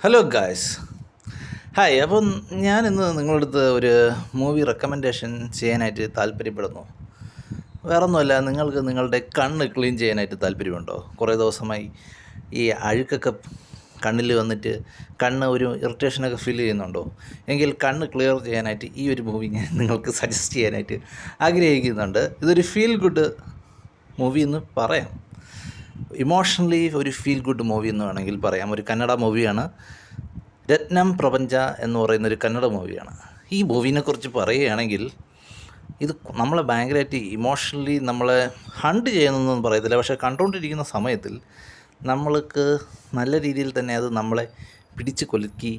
Hello guys. Hi. അപ്പം ഞാനിന്ന് നിങ്ങളുടെ അടുത്ത് ഒരു മൂവി റെക്കമെൻഡേഷൻ ചെയ്യാനായിട്ട് താല്പര്യപ്പെടുന്നു. വേറൊന്നുമല്ല, നിങ്ങൾക്ക് നിങ്ങളുടെ കണ്ണ് ക്ലീൻ ചെയ്യാനായിട്ട് താല്പര്യമുണ്ടോ? കുറേ ദിവസമായി ഈ അഴുക്കൊക്കെ കണ്ണിൽ വന്നിട്ട് കണ്ണ് ഒരു ഇറിറ്റേഷനൊക്കെ ഫീൽ ചെയ്യുന്നുണ്ടോ? എങ്കിൽ കണ്ണ് ക്ലിയർ ചെയ്യാനായിട്ട് ഈ ഒരു മൂവി ഞാൻ നിങ്ങൾക്ക് സജസ്റ്റ് ചെയ്യാനായിട്ട് ആഗ്രഹിക്കുന്നുണ്ട്. ഇതൊരു ഫീൽ ഗുഡ് മൂവി എന്ന് പറയാം. ഇമോഷണലി ഒരു ഫീൽ ഗുഡ് മൂവി എന്ന് വേണമെങ്കിൽ പറയാം. ഒരു കന്നഡ മൂവിയാണ്. രത്നം പ്രപഞ്ച എന്ന് പറയുന്നൊരു കന്നഡ മൂവിയാണ്. ഈ മൂവിനെക്കുറിച്ച് പറയുകയാണെങ്കിൽ ഇത് നമ്മളെ ഭയങ്കരമായിട്ട് ഇമോഷണലി നമ്മളെ ഹണ്ട് ചെയ്യുന്നതെന്നൊന്നും പറയത്തില്ല. പക്ഷേ കണ്ടുകൊണ്ടിരിക്കുന്ന സമയത്തിൽ നമ്മൾക്ക് നല്ല രീതിയിൽ തന്നെ അത് നമ്മളെ പിടിച്ച് കൊലുക്കി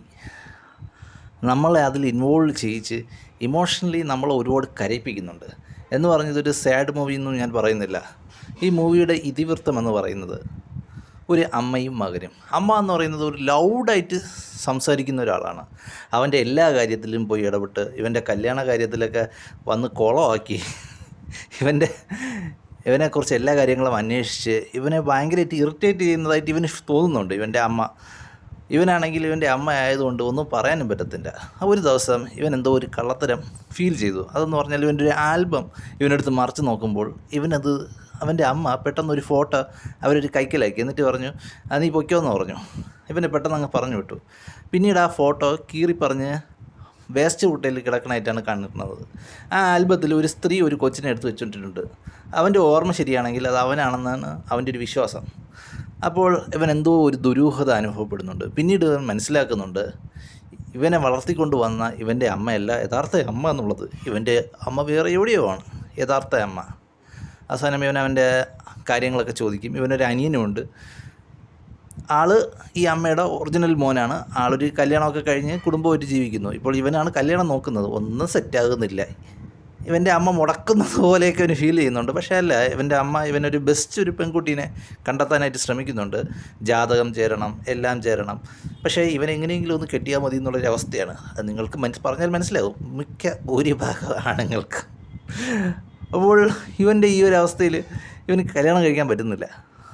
നമ്മളെ അതിൽ ഇൻവോൾവ് ചെയ്യിച്ച് ഇമോഷണലി നമ്മളെ ഒരുപാട് കരയിപ്പിക്കുന്നുണ്ട്. എന്ന് പറഞ്ഞതൊരു സാഡ് മൂവി എന്നും ഞാൻ പറയുന്നില്ല. ഈ മൂവിയുടെ ഇതിവൃത്തം എന്ന് പറയുന്നത് ഒരു അമ്മയും മകനും. അമ്മ എന്ന് പറയുന്നത് ഒരു ലൗഡായിട്ട് സംസാരിക്കുന്ന ഒരാളാണ്. അവൻ്റെ എല്ലാ കാര്യത്തിലും പോയി ഇടപെട്ട് ഇവൻ്റെ കല്യാണ കാര്യത്തിലൊക്കെ വന്ന് കുളമാക്കി ഇവനെക്കുറിച്ച് എല്ലാ കാര്യങ്ങളും അന്വേഷിച്ച് ഇവനെ ഭയങ്കരമായിട്ട് ഇറിറ്റേറ്റ് ചെയ്യുന്നതായിട്ട് ഇവന് തോന്നുന്നുണ്ട് ഇവൻ്റെ അമ്മ. ഇവനാണെങ്കിൽ ഇവൻ്റെ അമ്മ ആയതുകൊണ്ട് ഒന്നും പറയാനും പറ്റത്തില്ല. ഒരു ദിവസം ഇവൻ എന്തോ ഒരു കള്ളത്തരം ഫീൽ ചെയ്തു. അതെന്ന് പറഞ്ഞാൽ ഇവൻ്റെ ഒരു ആൽബം ഇവനെടുത്ത് മറിച്ച് നോക്കുമ്പോൾ അവൻ്റെ അമ്മ പെട്ടെന്നൊരു ഫോട്ടോ അവരൊരു കൈക്കലാക്കി. എന്നിട്ട് പറഞ്ഞു, അത് നീ പൊയ്ക്കോന്ന് പറഞ്ഞു. ഇവനെ പെട്ടെന്ന് അങ്ങ് പറഞ്ഞു വിട്ടു. പിന്നീട് ആ ഫോട്ടോ കീറിപ്പറഞ്ഞ് വേസ്റ്റ് കുട്ടയിൽ കിടക്കണമായിട്ടാണ് കണ്ടിട്ടുള്ളത്. ആ ആൽബത്തിൽ ഒരു സ്ത്രീ ഒരു കൊച്ചിനെ എടുത്ത് വെച്ചിട്ടുണ്ട്. അവൻ്റെ ഓർമ്മ ശരിയാണെങ്കിൽ അത് അവനാണെന്നാണ് അവൻ്റെ ഒരു വിശ്വാസം. അപ്പോൾ ഇവൻ എന്തോ ഒരു ദുരൂഹത അനുഭവപ്പെടുന്നുണ്ട്. പിന്നീട് ഇവൻ മനസ്സിലാക്കുന്നുണ്ട് ഇവനെ വളർത്തിക്കൊണ്ട് വന്ന ഇവൻ്റെ അമ്മയല്ല യഥാർത്ഥ അമ്മ എന്നുള്ളത്. ഇവൻ്റെ അമ്മ വേറെ എവിടെയോ ആണ് യഥാർത്ഥ അമ്മ. അവസാനം ഇവൻ അവൻ്റെ കാര്യങ്ങളൊക്കെ ചോദിക്കും. ഇവനൊരു അനിയനുമുണ്ട്. ഈ അമ്മയുടെ ഒറിജിനൽ മോനാണ്. ആളൊരു കല്യാണമൊക്കെ കഴിഞ്ഞ് കുടുംബമായിട്ട് ജീവിക്കുന്നു. ഇപ്പോൾ ഇവനാണ് കല്യാണം നോക്കുന്നത്. ഒന്നും സെറ്റാകുന്നില്ല. ഇവൻ്റെ അമ്മ മുടക്കുന്നത് പോലെയൊക്കെ അവന് ഫീൽ ചെയ്യുന്നുണ്ട്. പക്ഷേ അല്ല, ഇവൻ്റെ അമ്മ ഇവനൊരു ബെസ്റ്റ് ഒരു പെൺകുട്ടീനെ കണ്ടെത്താനായിട്ട് ശ്രമിക്കുന്നുണ്ട്. ജാതകം ചേരണം, എല്ലാം ചേരണം. പക്ഷേ ഇവൻ എങ്ങനെയെങ്കിലും ഒന്ന് കെട്ടിയാൽ മതി എന്നുള്ളൊരവസ്ഥയാണ്. അത് നിങ്ങൾക്ക് പറഞ്ഞാൽ മനസ്സിലാവും മിക്ക ഭൂരിഭാഗം ആണുങ്ങൾക്ക്. അപ്പോൾ ഇവൻ്റെ ഈ ഒരു അവസ്ഥയിൽ ഇവന് കല്യാണം കഴിക്കാൻ പറ്റുന്നില്ല.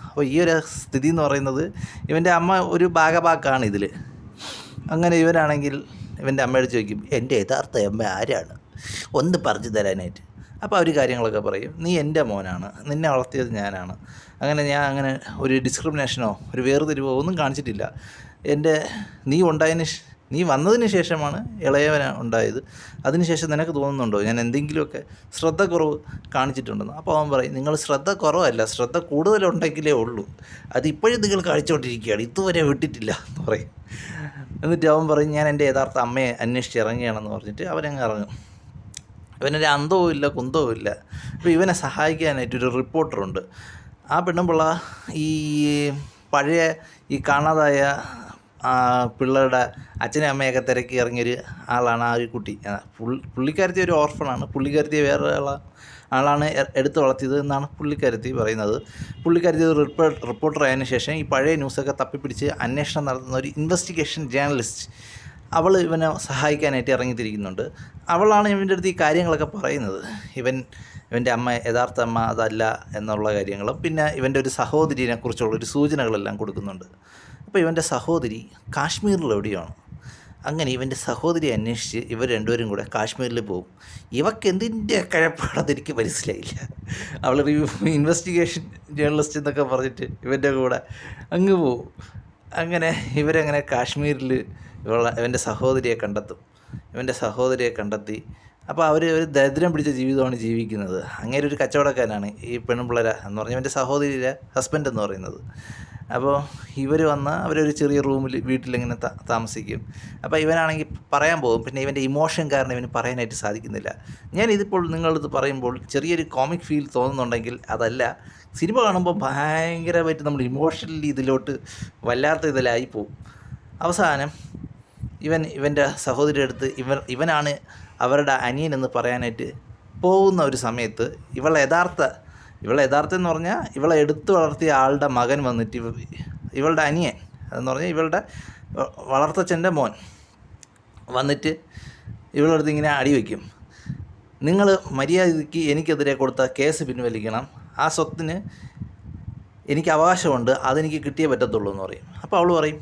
അപ്പോൾ ഈ ഒരു സ്ഥിതി എന്ന് പറയുന്നത് ഇവൻ്റെ അമ്മ ഒരു ഭാഗഭാക്കാണ് ഇതിൽ. അങ്ങനെ ഇവനാണെങ്കിൽ ഇവൻ്റെ അമ്മയോട് ചോദിക്കും, എൻ്റെ യഥാർത്ഥ അമ്മ ആരാണ്, ഒന്ന് പറഞ്ഞു തരാനായിട്ട്. അപ്പോൾ അവർ കാര്യങ്ങളൊക്കെ പറയും, നീ എൻ്റെ മോനാണ്, നിന്നെ വളർത്തിയത് ഞാനാണ്. ഞാൻ ഒരു ഡിസ്ക്രിമിനേഷനോ ഒരു വേർതിരിവോ ഒന്നും കാണിച്ചിട്ടില്ല. നീ വന്നതിന് ശേഷമാണ് ഇളയവന ഉണ്ടായത്. അതിനുശേഷം നിനക്ക് തോന്നുന്നുണ്ടോ ഞാൻ എന്തെങ്കിലുമൊക്കെ ശ്രദ്ധക്കുറവ് കാണിച്ചിട്ടുണ്ടെന്ന്? അപ്പോൾ അവൻ പറയും, നിങ്ങൾ ശ്രദ്ധ കുറവല്ല, ശ്രദ്ധ കൂടുതലുണ്ടെങ്കിലേ ഉള്ളൂ. അതിപ്പോഴും നിങ്ങൾ കാണിച്ചുകൊണ്ടിരിക്കുകയാണ്, ഇതുവരെ വിട്ടിട്ടില്ല എന്ന് പറയും. എന്നിട്ട് അവൻ പറയും, ഞാൻ എൻ്റെ യഥാർത്ഥ അമ്മയെ അന്വേഷിച്ച് ഇറങ്ങുകയാണെന്ന് പറഞ്ഞിട്ട് അവനങ്ങ് ഇറങ്ങും. ഇവനൊരു അന്തവും ഇല്ല കുന്തവും ഇല്ല. അപ്പോൾ ഇവനെ സഹായിക്കാനായിട്ടൊരു റിപ്പോർട്ടറുണ്ട്. ആ പെണ്ണുമ്പിള്ള ഈ പഴയ ഈ കാണാതായ പിള്ളേരുടെ അച്ഛനും അമ്മയൊക്കെ തിരക്കി ഇറങ്ങിയൊരു ആളാണ് ആ ഒരു കുട്ടി. പുള്ളിക്കാരത്തി ഒരു ഓർഫണാണ്. പുള്ളിക്കാരത്തിയെ വേറെ ആളാണ് എടുത്ത് വളർത്തിയത് എന്നാണ് പുള്ളിക്കാരത്തി പറയുന്നത്. പുള്ളിക്കാരത്തി ഒരു റിപ്പോർട്ടർ ആയതിനു ശേഷം ഈ പഴയ ന്യൂസൊക്കെ തപ്പിപ്പിടിച്ച് അന്വേഷണം നടത്തുന്ന ഒരു ഇൻവെസ്റ്റിഗേഷൻ ജേർണലിസ്റ്റ് അവൾ ഇവനെ സഹായിക്കാനായിട്ട് ഇറങ്ങിത്തിരിക്കുന്നുണ്ട്. അവളാണ് ഇവൻ്റെ അടുത്ത് ഈ കാര്യങ്ങളൊക്കെ പറയുന്നത്. ഇവൻ്റെ അമ്മ യഥാർത്ഥ അമ്മ അതല്ല എന്നുള്ള കാര്യങ്ങളും പിന്നെ ഇവൻ്റെ ഒരു സഹോദരിയെക്കുറിച്ചുള്ളൊരു സൂചനകളെല്ലാം കൊടുക്കുന്നുണ്ട്. അപ്പോൾ ഇവൻ്റെ സഹോദരി കാശ്മീരിൽ എവിടെയാണ്. അങ്ങനെ ഇവൻ്റെ സഹോദരി അന്വേഷിച്ച് ഇവർ രണ്ടുപേരും കൂടെ കാശ്മീരിൽ പോകും. ഇവക്ക് എന്തിൻ്റെ കിഴപ്പാണെന്ന് എനിക്ക് മനസ്സിലായില്ല. അവളൊരു ഇൻവെസ്റ്റിഗേഷൻ ജേർണലിസ്റ്റ് എന്നൊക്കെ പറഞ്ഞിട്ട് ഇവൻ്റെ കൂടെ അങ്ങ് പോവും. അങ്ങനെ ഇവരങ്ങനെ കാശ്മീരിൽ ഇവൻ്റെ സഹോദരിയെ കണ്ടെത്തി. അപ്പോൾ അവർ ഒരു ദരിദ്രം പിടിച്ച ജീവിതമാണ് ജീവിക്കുന്നത്. അങ്ങനെ ഒരു കച്ചവടക്കാരനാണ് ഈ പെൺപിള്ളേര എന്ന് പറഞ്ഞാൽ ഇവൻ്റെ സഹോദരിയുടെ ഹസ്ബൻഡ് എന്ന് പറയുന്നത്. അപ്പോൾ ഇവർ അവരൊരു ചെറിയ വീട്ടിലിങ്ങനെ താമസിക്കും. അപ്പോൾ ഇവനാണെങ്കിൽ പറയാൻ പോകും. പിന്നെ ഇവൻ്റെ ഇമോഷൻ കാരണം ഇവന് പറയാനായിട്ട് സാധിക്കുന്നില്ല. ഞാനിതിപ്പോൾ നിങ്ങളത് പറയുമ്പോൾ ചെറിയൊരു കോമിക് ഫീൽ തോന്നുന്നുണ്ടെങ്കിൽ അതല്ല. സിനിമ കാണുമ്പോൾ ഭയങ്കരമായിട്ട് നമ്മൾ ഇമോഷണലി ഇതിലോട്ട് വല്ലാത്ത ഇതിലായിപ്പോവും. അവസാനം ഇവൻ്റെ സഹോദരിയുടെ അടുത്ത് ഇവനാണ് അവരുടെ അനിയനെന്ന് പറയാനായിട്ട് പോകുന്ന ഒരു സമയത്ത് ഇവളെ യഥാർത്ഥം എന്ന് പറഞ്ഞാൽ ഇവളെ എടുത്തു വളർത്തിയ ആളുടെ മകൻ വന്നിട്ട് ഇവളുടെ അനിയൻ അതെന്ന് പറഞ്ഞാൽ ഇവളുടെ വളർത്തച്ഛൻ്റെ മോൻ വന്നിട്ട് ഇവളുടെ അടുത്ത് ഇങ്ങനെ അടി വയ്ക്കും. നിങ്ങൾ മര്യാദയ്ക്ക് എനിക്കെതിരെ കൊടുത്ത കേസ് പിൻവലിക്കണം, ആ സ്വത്തിന് എനിക്ക് അവകാശമുണ്ട്, അതെനിക്ക് കിട്ടിയേ പറ്റത്തുള്ളൂ എന്ന് പറയും. അപ്പോൾ അവൾ പറയും,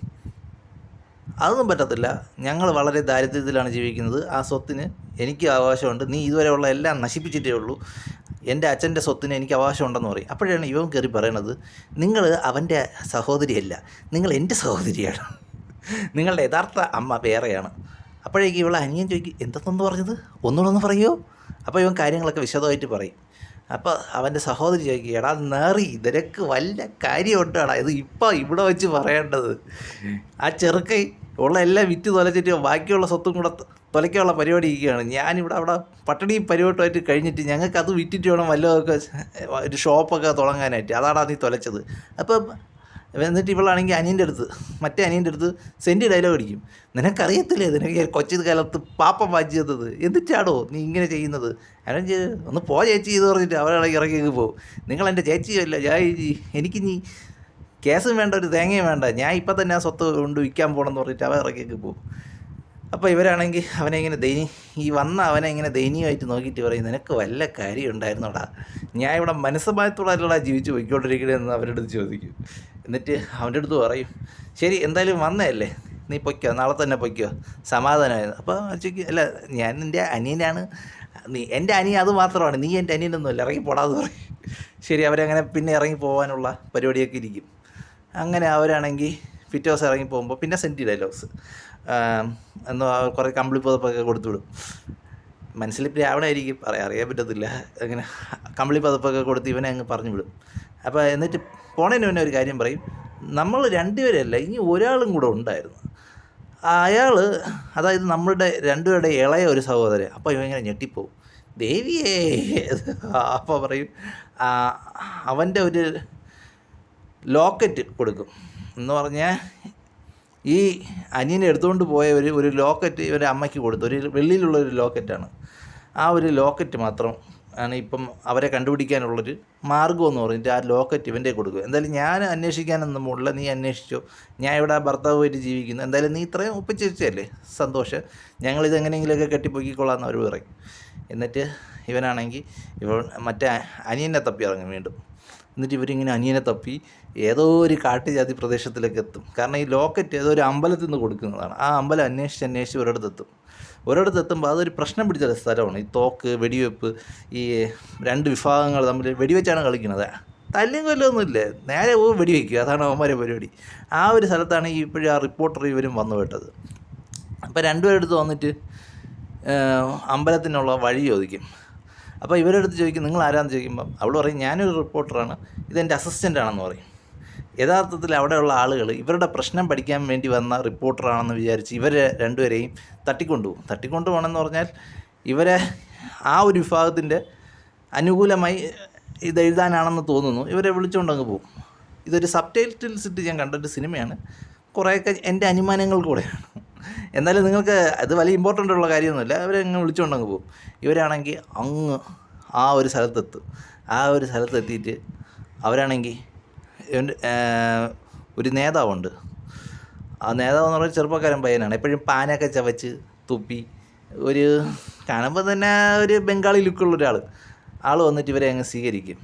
അതൊന്നും പറ്റത്തില്ല, ഞങ്ങൾ വളരെ ദാരിദ്ര്യത്തിലാണ് ജീവിക്കുന്നത്, ആ സ്വത്തിന് എനിക്ക് അവകാശമുണ്ട്, നീ ഇതുവരെ ഉള്ള എല്ലാം നശിപ്പിച്ചിട്ടേ ഉള്ളൂ, എൻ്റെ അച്ഛൻ്റെ സ്വത്തിന് എനിക്ക് അവകാശമുണ്ടെന്ന് പറയും. അപ്പോഴാണ് ഇവൻ കയറി പറയണത്, നിങ്ങൾ അവൻ്റെ സഹോദരിയല്ല, നിങ്ങൾ എൻ്റെ സഹോദരിയാണ്, നിങ്ങളുടെ യഥാർത്ഥ അമ്മ വേറെയാണ്. അപ്പോഴേക്ക് ഇവളെ അനിയൻ ചോദിക്കും, എന്തെന്നു പറഞ്ഞത്, ഒന്നുകൂടെ ഒന്ന് പറയുമോ? അപ്പോൾ ഇവൻ കാര്യങ്ങളൊക്കെ വിശദമായിട്ട് പറയും. അപ്പോൾ അവൻ്റെ സഹോദരി ചോദിക്കുക, എടാ നേറി, നിനക്ക് വല്ല കാര്യമുണ്ടാടാ ഇത് ഇപ്പം ഇവിടെ വെച്ച് പറയേണ്ടത്? ആ ചെറുക്കൈ ഉള്ള എല്ലാം വിറ്റ് തൊലച്ചിട്ട് ബാക്കിയുള്ള സ്വത്തും കൂടെ തൊലയ്ക്കാനുള്ള പരിപാടി ഇരിക്കുകയാണ്. ഞാനിവിടെ അവിടെ പട്ടിണി പരിപാടിയായിട്ട് കഴിഞ്ഞിട്ട് ഞങ്ങൾക്ക് അത് വിറ്റിട്ട് വേണം വല്ലതൊക്കെ ഒരു ഷോപ്പൊക്കെ തുടങ്ങാനായിട്ട്, അതാടാ നീ തൊലച്ചത്. അപ്പം എന്നിട്ട് ഇവളാണെങ്കിൽ മറ്റേ അനിയൻ്റെ അടുത്ത് സെൻറ്റ് ഡയലോഗ് അടിക്കും, നിനക്കറിയത്തില്ലേ നിനക്ക് കൊച്ചു കാലത്ത് പാപ്പ വായിച്ചു തന്നത്, എന്നിട്ടാണോ നീ ഇങ്ങനെ ചെയ്യുന്നത്? അവൻ ഒന്ന് പോ ചേച്ചി എന്ന് പറഞ്ഞിട്ട് അവരാണെങ്കിൽ ഇറങ്ങിയൊക്കെ പോകും. നിങ്ങളെൻ്റെ ചേച്ചിയല്ല, എനിക്ക് നീ കേസും വേണ്ട, ഒരു തേങ്ങയും വേണ്ട, ഞാൻ ഇപ്പം തന്നെ ആ സ്വത്ത് കൊണ്ട് വിൽക്കാൻ പോകണമെന്ന് പറഞ്ഞിട്ട് അവൻ ഇറങ്ങിയൊക്കെ പോകും. അപ്പോൾ ഇവരാണെങ്കിൽ അവനെ ഇങ്ങനെ അവനെ ഇങ്ങനെ ദയനീയമായിട്ട് നോക്കിയിട്ട് പറയും, നിനക്ക് വല്ല കാര്യം ഉണ്ടായിരുന്നോടാ, ഞാൻ ഇവിടെ മനസ്സമായത്തോടല്ലടാ ജീവിച്ച് പോയിക്കൊണ്ടിരിക്കണമെന്ന് അവരുടെ അടുത്ത് ചോദിക്കും. എന്നിട്ട് അവൻ്റെ അടുത്ത് പറയും, ശരി എന്തായാലും വന്നതല്ലേ, നീ പൊയ്ക്കോ, നാളെ തന്നെ പൊയ്ക്കോ, സമാധാനമായിരുന്നു. അപ്പോൾ ചോദിക്കും, അല്ല ഞാൻ നിൻ്റെ അനിയനാണ്, നീ എൻ്റെ അനിയൻ അത് മാത്രമാണ്, നീ എൻ്റെ അനിയനൊന്നുമല്ല, ഇറങ്ങി പോടാന്ന് പറയും. ശരി, അവരങ്ങനെ പിന്നെ ഇറങ്ങി പോകാനുള്ള പരിപാടിയൊക്കെ ഇരിക്കും. അങ്ങനെ അവരാണെങ്കിൽ പിറ്റേ ദിവസം ഇറങ്ങി പോകുമ്പോൾ പിന്നെ സെൻറ്റി ഡയലോഗ്സ് എന്ന് കുറേ കമ്പിളി പതപ്പൊക്കെ കൊടുത്തുവിടും. മനസ്സിലിപ്പോൾ ആവണമായിരിക്കും, അറിയാൻ പറ്റത്തില്ല. അങ്ങനെ കമ്പിളി പതപ്പൊക്കെ കൊടുത്ത് ഇവനെ അങ്ങ് പറഞ്ഞു വിടും. അപ്പോൾ എന്നിട്ട് പോണതിന് മുന്നേ ഒരു കാര്യം പറയും, നമ്മൾ രണ്ടുപേരല്ല, ഇനി ഒരാളും കൂടെ ഉണ്ടായിരുന്നു, അയാൾ, അതായത് നമ്മളുടെ രണ്ടുപേരുടെ ഇളയ ഒരു സഹോദരൻ. അപ്പോൾ ഇവ ഇങ്ങനെ ഞെട്ടിപ്പോവും, ദേവിയേ. അപ്പോൾ പറയും, അവൻ്റെ ഒരു ലോക്കറ്റ് കൊടുക്കും എന്ന് പറഞ്ഞാൽ, ഈ അനിയനെ എടുത്തുകൊണ്ട് പോയ ഒരു ലോക്കറ്റ് ഇവരുടെ അമ്മയ്ക്ക് കൊടുത്തു, ഒരു വെള്ളിയിലുള്ളൊരു ലോക്കറ്റാണ്. ആ ഒരു ലോക്കറ്റ് മാത്രം ആണ് ഇപ്പം അവരെ കണ്ടുപിടിക്കാനുള്ളൊരു മാർഗ്ഗമെന്ന് പറഞ്ഞിട്ട് ആ ലോക്കറ്റ് ഇവൻ്റെ കൊടുക്കും. എന്തായാലും ഞാൻ അന്വേഷിക്കാനൊന്നും പോകില്ല, നീ അന്വേഷിച്ചോ, ഞാൻ ഇവിടെ ഭർത്താവുമായിട്ട് ജീവിക്കുന്നു, എന്തായാലും നീ ഇത്രയും ഒപ്പിച്ച് വെച്ചല്ലേ, സന്തോഷം, ഞങ്ങളിത് എങ്ങനെയെങ്കിലുമൊക്കെ കെട്ടിപ്പൊക്കിക്കൊള്ളാമെന്ന് അവർ പറയും. എന്നിട്ട് ഇവനാണെങ്കിൽ മറ്റേ അനിയനെ തപ്പി ഇറങ്ങും വീണ്ടും. എന്നിട്ട് ഇവരിങ്ങനെ അനിയനെ തപ്പി ഏതോ ഒരു കാട്ടുജാതി പ്രദേശത്തിലേക്ക് എത്തും. കാരണം ഈ ലോക്കറ്റ് ഏതോ ഒരു അമ്പലത്തിൽ നിന്ന് കൊടുക്കുന്നതാണ്. ആ അമ്പലം അന്വേഷിച്ച് ഒരിടത്തെത്തുമ്പോൾ അതൊരു പ്രശ്നം പിടിച്ച സ്ഥലമാണ്. ഈ തോക്ക്, വെടിവെപ്പ്, ഈ രണ്ട് വിഭാഗങ്ങൾ തമ്മിൽ വെടിവെച്ചാണ് കളിക്കുന്നത്. തല്ലും കൊല്ലമൊന്നുമില്ല, നേരെ പോയി വെടിവെക്കുക, അതാണ് അവന്മാരെ പരിപാടി. ആ ഒരു സ്ഥലത്താണ് ഇപ്പോഴും ആ റിപ്പോർട്ടർ ഇവരും വന്നു വിട്ടത്. അപ്പോൾ രണ്ടുപേരെടുത്ത് വന്നിട്ട് അമ്പലത്തിനുള്ള വഴി ചോദിക്കും. അപ്പോൾ ഇവരുടെ അടുത്ത് ചോദിക്കും, നിങ്ങൾ ആരാന്ന് ചോദിക്കുമ്പം അവൾ പറയും, ഞാനൊരു റിപ്പോർട്ടറാണ്, ഇതെൻ്റെ അസിസ്റ്റൻ്റാണെന്ന് പറയും. യഥാർത്ഥത്തിൽ അവിടെയുള്ള ആളുകൾ ഇവരുടെ പ്രശ്നം പഠിക്കാൻ വേണ്ടി വന്ന റിപ്പോർട്ടറാണെന്ന് വിചാരിച്ച് ഇവരെ രണ്ടുപേരെയും തട്ടിക്കൊണ്ടുപോകണമെന്ന് പറഞ്ഞാൽ ഇവരെ ആ ഒരു വിഭാഗത്തിൻ്റെ അനുകൂലമായി ഇതെഴുതാനാണെന്ന് തോന്നുന്നു, ഇവരെ വിളിച്ചുകൊണ്ടങ്ങ് പോകും. ഇതൊരു സബ് ടൈറ്റിൽസ് ഇട്ട് ഞാൻ കണ്ടൊരു സിനിമയാണ്, കുറേയൊക്കെ എൻ്റെ അനുമാനങ്ങൾ കൂടെയാണ്. എന്നാലും നിങ്ങൾക്ക് അത് വലിയ ഇമ്പോർട്ടൻ്റ് ഉള്ള കാര്യമൊന്നുമില്ല, അവരങ്ങ് വിളിച്ചുകൊണ്ടങ്ങ് പോകും. ഇവരാണെങ്കിൽ അങ്ങ് ആ ഒരു സ്ഥലത്തെത്തിയിട്ട് അവരാണെങ്കിൽ ഒരു നേതാവുണ്ട്. ആ നേതാവ് എന്ന് പറഞ്ഞാൽ ചെറുപ്പക്കാരൻ പയ്യനാണ്, എപ്പോഴും പാനൊക്കെ ചവച്ച് തുപ്പി, ഒരു കാണുമ്പോൾ തന്നെ ഒരു ബംഗാളി ലുക്കുള്ള ആൾ വന്നിട്ട് ഇവരെ അങ്ങ് സ്വീകരിക്കും.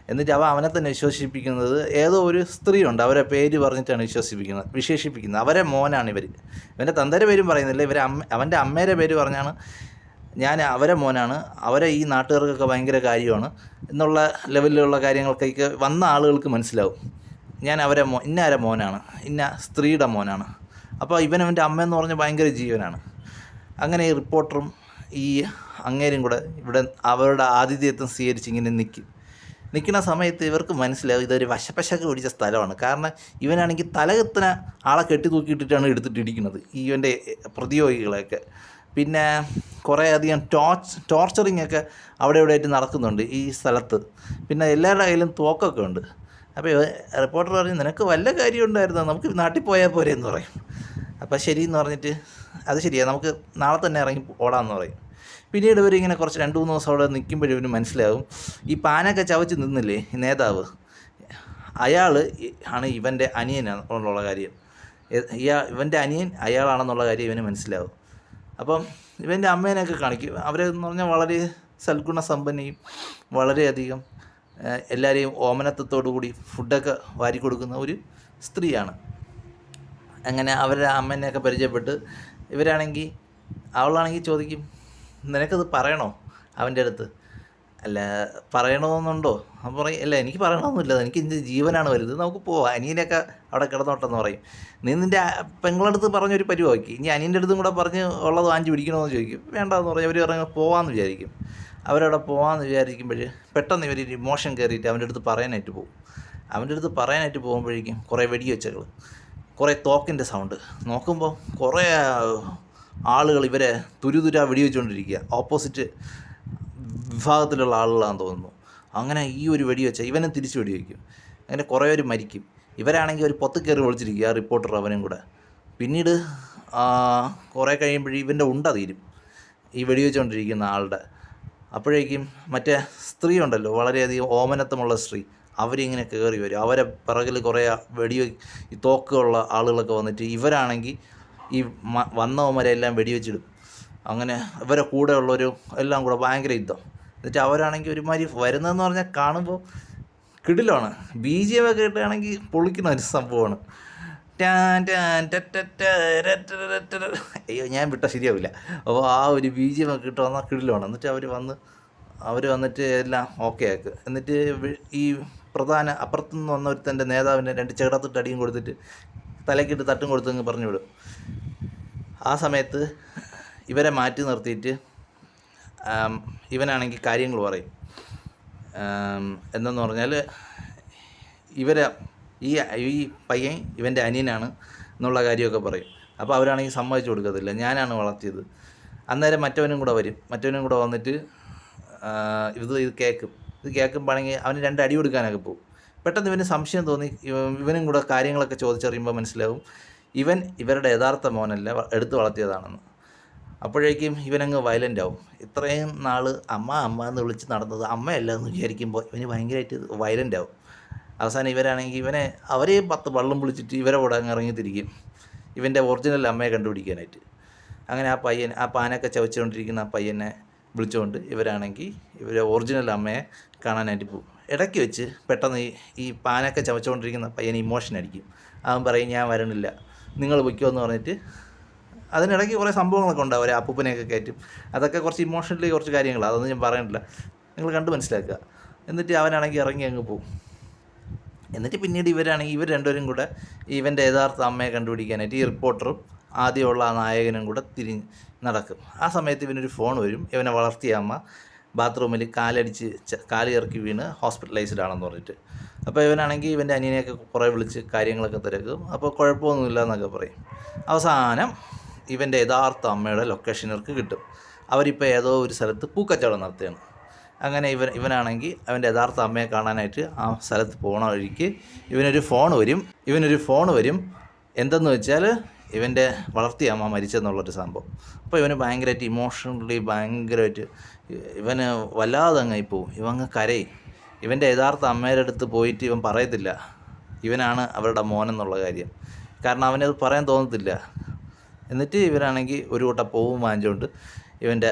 എന്നിട്ട് അവനെ തന്നെ വിശ്വസിപ്പിക്കുന്നത് ഏതോ ഒരു സ്ത്രീയുണ്ട്, അവരെ പേര് പറഞ്ഞിട്ടാണ് വിശേഷിപ്പിക്കുന്നത്. അവരെ മോനാണ് ഇവൻ്റെ തന്തയുടെ പേരും പറയുന്നില്ല, അവൻ്റെ അമ്മയുടെ പേര് പറഞ്ഞാണ് ഞാൻ അവരെ മോനാണ്, അവരെ ഈ നാട്ടുകാർക്കൊക്കെ ഭയങ്കര കാര്യമാണ് എന്നുള്ള ലെവലിലുള്ള കാര്യങ്ങൾക്കൊക്കെ വന്ന ആളുകൾക്ക് മനസ്സിലാവും, ഞാൻ ഇന്നാരെ മോനാണ്, ഇന്ന സ്ത്രീയുടെ മോനാണ്. അപ്പോൾ ഇവൻ്റെ അമ്മയെന്ന് പറഞ്ഞാൽ ഭയങ്കര ജീവനാണ്. അങ്ങനെ ഈ റിപ്പോർട്ടറും ഈ അങ്ങേരും കൂടെ ഇവിടെ അവരുടെ ആതിഥ്യത്വം സ്വീകരിച്ച് ഇങ്ങനെ നിൽക്കുന്ന സമയത്ത് ഇവർക്ക് മനസ്സിലാവും ഇതൊരു വശപ്പശക്ക് പിടിച്ച സ്ഥലമാണ്. കാരണം ഇവനാണെങ്കിൽ തലകത്തിന് ആളെ കെട്ടി തൂക്കിയിട്ടിട്ടാണ് എടുത്തിട്ടിരിക്കുന്നത് ഇവൻ്റെ പ്രതിയോഗികളെയൊക്കെ. പിന്നെ കുറേയധികം ടോർച്ചറിങ് ഒക്കെ അവിടെ ആയിട്ട് നടക്കുന്നുണ്ട് ഈ സ്ഥലത്ത്. പിന്നെ എല്ലാവരുടെ കയ്യിലും തോക്കൊക്കെ ഉണ്ട്. അപ്പോൾ റിപ്പോർട്ടർ പറയും, നിനക്ക് വല്ല കാര്യം ഉണ്ടായിരുന്നോ, നമുക്ക് നാട്ടിൽ പോയാൽ പോരെ എന്ന് പറയും. അപ്പോൾ ശരിയെന്ന് പറഞ്ഞിട്ട്, അത് ശരിയാണ്, നമുക്ക് നാളെ തന്നെ ഇറങ്ങി ഓടാമെന്ന് പറയും. പിന്നീട് ഇവരിങ്ങനെ കുറച്ച് 2-3 ദിവസം അവിടെ നിൽക്കുമ്പോഴും ഇവന് മനസ്സിലാവും, ഈ പാനൊക്കെ ചവച്ച് നിന്നില്ലേ ഈ നേതാവ്, അയാൾ ആണ് ഇവൻ്റെ അനിയനാണെന്നുള്ള കാര്യം. ഇവൻ്റെ അനിയൻ അയാളാണെന്നുള്ള കാര്യം ഇവന് മനസ്സിലാവും. അപ്പം ഇവൻ്റെ അമ്മേനെയൊക്കെ കാണിക്കും. അവരെന്ന് പറഞ്ഞാൽ വളരെ സൽഗുണ സമ്പന്നയും വളരെയധികം എല്ലാവരെയും ഓമനത്വത്തോടു കൂടി ഫുഡൊക്കെ വാരി കൊടുക്കുന്ന ഒരു സ്ത്രീയാണ്. അങ്ങനെ അവരുടെ അമ്മേനെയൊക്കെ പരിചയപ്പെട്ട് ഇവരാണെങ്കിൽ അവളാണെങ്കിൽ ചോദിക്കും, നിനക്കത് പറയണോ അവൻ്റെ അടുത്ത്? അല്ല, പറയണമെന്നുണ്ടോ? അപ്പം പറയും, അല്ല എനിക്ക് പറയണമെന്നില്ല, എനിക്ക് എൻ്റെ ജീവനാണ് വലുത്, നമുക്ക് പോവാം, അനിയനെയൊക്കെ അവിടെ കിടന്നോട്ടെന്ന് പറയും. നീ നിൻ്റെ പെങ്ങളടുത്ത് പറഞ്ഞൊരു പരിവാക്കി, ഇനി അനിയൻ്റെ അടുത്തും കൂടെ പറഞ്ഞ് ഉള്ളത് വാങ്ങിച്ച് പിടിക്കണമെന്ന് ചോദിക്കും. വേണ്ടെന്ന് പറഞ്ഞ് അവർ ഇറങ്ങി പോവാമെന്ന് വിചാരിക്കും. അവരവിടെ പോകാമെന്ന് വിചാരിക്കുമ്പോൾ പെട്ടെന്ന് ഇവർ ഇമോഷൻ കയറിയിട്ട് അവൻ്റെ അടുത്ത് പറയാനായിട്ട് പോകും. അവൻ്റെ അടുത്ത് പറയാനായിട്ട് പോകുമ്പോഴേക്കും കുറേ വെടിവെച്ചകൾ, കുറേ തോക്കിൻ്റെ സൗണ്ട്. നോക്കുമ്പോൾ കുറേ ആളുകൾ ഇവരെ തുരുതുരാ വെടിവെച്ചുകൊണ്ടിരിക്കുക. ഓപ്പോസിറ്റ് വിഭാഗത്തിലുള്ള ആളുകളാണെന്ന് തോന്നുന്നു. അങ്ങനെ ഈ ഒരു വെടിവെച്ച ഇവനെ തിരിച്ച് വെടിവെക്കും. അങ്ങനെ കുറേ പേര് മരിക്കും. ഇവരാണെങ്കിൽ ഒരു പൊത്ത് കയറി ഒളിച്ചിരിക്കുക, ആ റിപ്പോർട്ടർ അവനും കൂടെ. പിന്നീട് കുറേ കഴിയുമ്പോഴേ ഇവൻ്റെ ഉണ്ട തീരും, ഈ വെടിവെച്ചുകൊണ്ടിരിക്കുന്ന ആളുടെ. അപ്പോഴേക്കും മറ്റേ സ്ത്രീ ഉണ്ടല്ലോ, വളരെയധികം ഓമനത്വമുള്ള സ്ത്രീ, അവരിങ്ങനെ കയറി വരും. അവരെ പിറകിൽ കുറേ ഈ തോക്കുള്ള ആളുകളൊക്കെ വന്നിട്ട് ഇവരാണെങ്കിൽ ഈ വന്നവന്മാരെല്ലാം വെടിവെച്ചിടും. അങ്ങനെ ഇവരെ കൂടെ ഉള്ളൊരു എല്ലാം കൂടെ ഭയങ്കര യുദ്ധം. എന്നിട്ട് അവരാണെങ്കിൽ ഒരുമാതിരി വരുന്നതെന്ന് പറഞ്ഞാൽ കാണുമ്പോൾ കിടിലാണ്. BGM ഒക്കെ കിട്ടുകയാണെങ്കിൽ പൊളിക്കുന്ന ഒരു സംഭവമാണ്. അയ്യോ, ഞാൻ വിട്ടാൽ ശരിയാവില്ല. അപ്പോൾ ആ ഒരു BGM ഒക്കെ കിട്ടുക വന്നാൽ കിടിലാണ്. എന്നിട്ട് അവർ വന്നിട്ട് എല്ലാം ഓക്കെ ആക്കുക. എന്നിട്ട് ഈ പ്രധാന അപ്പുറത്തുനിന്ന് വന്ന ഒരുത്തൻ്റെ നേതാവിൻ്റെ 2 ചെകിടത്തിട്ട് അടിയും കൊടുത്തിട്ട് തലക്കിട്ട് തട്ടും കൊടുത്തെന്ന് പറഞ്ഞു വിടും. ആ സമയത്ത് ഇവരെ മാറ്റി നിർത്തിയിട്ട് ഇവനാണെങ്കിൽ കാര്യങ്ങൾ പറയും. എന്തെന്ന് പറഞ്ഞാൽ ഇവരെ ഈ പയ്യൻ ഇവൻ്റെ അനിയനാണ് എന്നുള്ള കാര്യമൊക്കെ പറയും. അപ്പോൾ അവരാണെങ്കിൽ സമ്മതിച്ചു കൊടുക്കത്തില്ല, ഞാനാണ് വളർത്തിയത്. അന്നേരം മറ്റവനും കൂടെ വരും. മറ്റവനും കൂടെ വന്നിട്ട് ഇത് കേൾക്കുമ്പോഴാണെങ്കിൽ അവന് 2 അടി കൊടുക്കാനൊക്കെ പോകും. പെട്ടെന്ന് ഇവന് സംശയം തോന്നി. ഇവനും കൂടെ കാര്യങ്ങളൊക്കെ ചോദിച്ചറിയുമ്പോൾ മനസ്സിലാവും ഇവരുടെ യഥാർത്ഥ മോനല്ല, എടുത്ത് വളർത്തിയതാണെന്ന്. അപ്പോഴേക്കും ഇവനങ്ങ് വയലൻ്റ് ആവും. ഇത്രയും നാൾ അമ്മ എന്ന് വിളിച്ച് നടന്നത് അമ്മയല്ല എന്ന് വിചാരിക്കുമ്പോൾ ഇവന് ഭയങ്കരമായിട്ട് വയലൻ്റ് ആവും. അവസാനം ഇവരാണെങ്കിൽ അവരെ 10 വള്ളം വിളിച്ചിട്ട് ഇവരെ കൂടെ അങ്ങ് ഇറങ്ങിത്തിരിക്കും, ഇവൻ്റെ ഒറിജിനൽ അമ്മയെ കണ്ടുപിടിക്കാനായിട്ട്. അങ്ങനെ ആ പാനൊക്കെ ചവച്ചുകൊണ്ടിരിക്കുന്ന ആ പയ്യനെ വിളിച്ചുകൊണ്ട് ഇവരാണെങ്കിൽ ഇവരെ ഒറിജിനൽ അമ്മയെ കാണാനായിട്ട് പോകും. ഇടയ്ക്ക് വെച്ച് പെട്ടെന്ന് ഈ പാനൊക്കെ ചവച്ചുകൊണ്ടിരിക്കുന്ന പയ്യന് ഇമോഷൻ അടിക്കും. അവൻ പറയും, ഞാൻ വരണില്ല, നിങ്ങൾ പൊയ്ക്കോ എന്ന് പറഞ്ഞിട്ട്. അതിനിടയ്ക്ക് കുറേ സംഭവങ്ങളൊക്കെ ഉണ്ടാവും. അവരെ അപ്പൂപ്പനെയൊക്കെ കയറ്റും. അതൊക്കെ കുറച്ച് ഇമോഷണലി കുറച്ച് കാര്യങ്ങളാണ്, അതൊന്നും ഞാൻ പറയണില്ല, നിങ്ങൾ കണ്ട് മനസ്സിലാക്കുക. എന്നിട്ട് അവനാണെങ്കിൽ ഇറങ്ങി അങ്ങ് പോകും. എന്നിട്ട് പിന്നീട് ഇവർ രണ്ടുപേരും കൂടെ ഇവൻ്റെ യഥാർത്ഥ അമ്മയെ കണ്ടുപിടിക്കാനായിട്ട് ഈ റിപ്പോർട്ടറും ആദ്യമുള്ള ആ നായകനും കൂടെ തിരിഞ്ഞ് നടക്കും. ആ സമയത്ത് ഇവനൊരു ഫോൺ വരും. ഇവനെ വളർത്തിയ അമ്മ ബാത്റൂമിൽ കാല് ഇറക്കി വീണ് ഹോസ്പിറ്റലൈസ്ഡ് ആണെന്ന് പറഞ്ഞിട്ട്. അപ്പോൾ ഇവനാണെങ്കിൽ ഇവൻ്റെ അനിയനെയൊക്കെ കുറേ വിളിച്ച് കാര്യങ്ങളൊക്കെ തിരക്കും. അപ്പോൾ കുഴപ്പമൊന്നുമില്ല എന്നൊക്കെ പറയും. അവസാനം ഇവൻ്റെ യഥാർത്ഥ അമ്മയുടെ ലൊക്കേഷനർക്ക് കിട്ടും. അവരിപ്പോൾ ഏതോ ഒരു സ്ഥലത്ത് പൂക്കച്ചവടം നടത്തുകയാണ്. അങ്ങനെ ഇവനാണെങ്കിൽ അവൻ്റെ യഥാർത്ഥ അമ്മയെ കാണാനായിട്ട് ആ സ്ഥലത്ത് പോകണ വഴിക്ക് ഇവനൊരു ഫോൺ വരും. എന്തെന്ന് വെച്ചാൽ ഇവൻ്റെ വളർത്തിയ അമ്മ മരിച്ചെന്നുള്ളൊരു സംഭവം. അപ്പോൾ ഇവന് ഭയങ്കരമായിട്ട് ഇമോഷണലി ഇവന് വല്ലാതെ അങ്ങായി പോവും. ഇവങ്ങ് കരയും. ഇവൻ്റെ യഥാർത്ഥ അമ്മയുടെ അടുത്ത് പോയിട്ട് ഇവൻ പറയത്തില്ല ഇവനാണ് അവരുടെ മോനെന്നുള്ള കാര്യം. കാരണം അവനത് പറയാൻ തോന്നത്തില്ല. എന്നിട്ട് ഇവരാണെങ്കിൽ ഒരു കൂട്ടം പൂവും വാങ്ങിച്ചുകൊണ്ട് ഇവൻ്റെ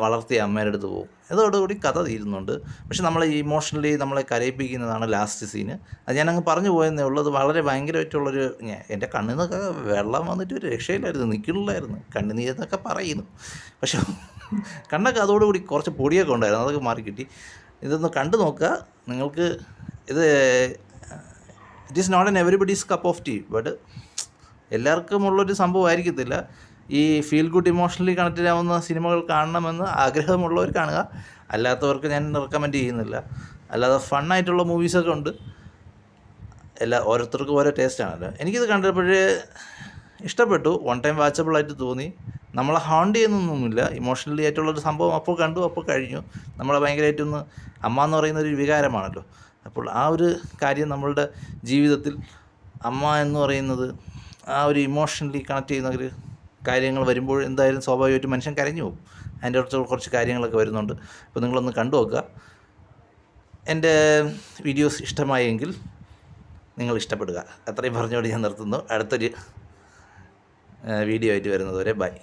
വളർത്തിയ അമ്മയുടെ അടുത്ത് പോകും. ഇതോടുകൂടി കഥ തീരുന്നുണ്ട്. പക്ഷെ നമ്മളെ ഇമോഷണലി നമ്മളെ കരയിപ്പിക്കുന്നതാണ് ലാസ്റ്റ് സീന്. അത് ഞാനങ്ങ് പറഞ്ഞു പോയെന്നേ ഉള്ളൂ. അത് വളരെ ഭയങ്കരമായിട്ടുള്ളൊരു എൻ്റെ കണ്ണിൽ നിന്നൊക്കെ വെള്ളം വന്നിട്ട് ഒരു രക്ഷയില്ലായിരുന്നു, നിൽക്കണില്ലായിരുന്നു. കണ്ണുനീരെന്നൊക്കെ പറയുന്നു. പക്ഷെ കണ്ണൊക്കെ അതോടുകൂടി കുറച്ച് പൊടിയൊക്കെ ഉണ്ടായിരുന്നു, അതൊക്കെ മാറിക്കിട്ടി. ഇതൊന്ന് കണ്ടു നോക്കുക നിങ്ങൾക്ക്. ഇത് it is not an everybody's cup of tea, but എല്ലാവർക്കും ഉള്ളൊരു സംഭവമായിരിക്കത്തില്ല. ഈ ഫീൽ ഗുഡ് ഇമോഷണലി കണക്റ്റഡ് ആവുന്ന സിനിമകൾ കാണണമെന്ന് ആഗ്രഹമുള്ളവർ കാണുക, അല്ലാത്തവർക്ക് ഞാൻ റെക്കമെൻഡ് ചെയ്യുന്നില്ല. അല്ലാതെ ഫണ്ണായിട്ടുള്ള മൂവീസൊക്കെ ഉണ്ട്. ഓരോരുത്തർക്കും ഓരോ ടേസ്റ്റാണല്ലോ. എനിക്കിത് കണ്ടപ്പോഴേ ഇഷ്ടപ്പെട്ടു, വൺ ടൈം വാച്ചബിളായിട്ട് തോന്നി. നമ്മളെ ഹാണ്ട് ചെയ്യുന്നൊന്നുമില്ല. ഇമോഷണലി ആയിട്ടുള്ളൊരു സംഭവം അപ്പോൾ കണ്ടു, അപ്പോൾ കഴിഞ്ഞു. നമ്മളെ ഭയങ്കരമായിട്ടൊന്ന് അമ്മ എന്ന് പറയുന്നൊരു വികാരമാണല്ലോ. അപ്പോൾ ആ ഒരു കാര്യം നമ്മളുടെ ജീവിതത്തിൽ അമ്മ എന്ന് പറയുന്നത് ആ ഒരു ഇമോഷണലി കണക്ട് ചെയ്യുന്ന ഒരു കാര്യങ്ങൾ വരുമ്പോൾ എന്തായാലും സ്വാഭാവികമായിട്ടും മനുഷ്യൻ കരഞ്ഞു പോകും. അതിൻ്റെ കുറച്ച് കാര്യങ്ങളൊക്കെ വരുന്നുണ്ട്. അപ്പോൾ നിങ്ങളൊന്ന് കണ്ടു നോക്കുക. എൻ്റെ വീഡിയോസ് ഇഷ്ടമായെങ്കിൽ നിങ്ങൾ ഇഷ്ടപ്പെടുക. അത്രയും പറഞ്ഞുകൊണ്ട് ഞാൻ നിർത്തുന്നു. അടുത്തൊരു വീഡിയോ ആയിട്ട് വരുന്നത് വരെ ബൈ.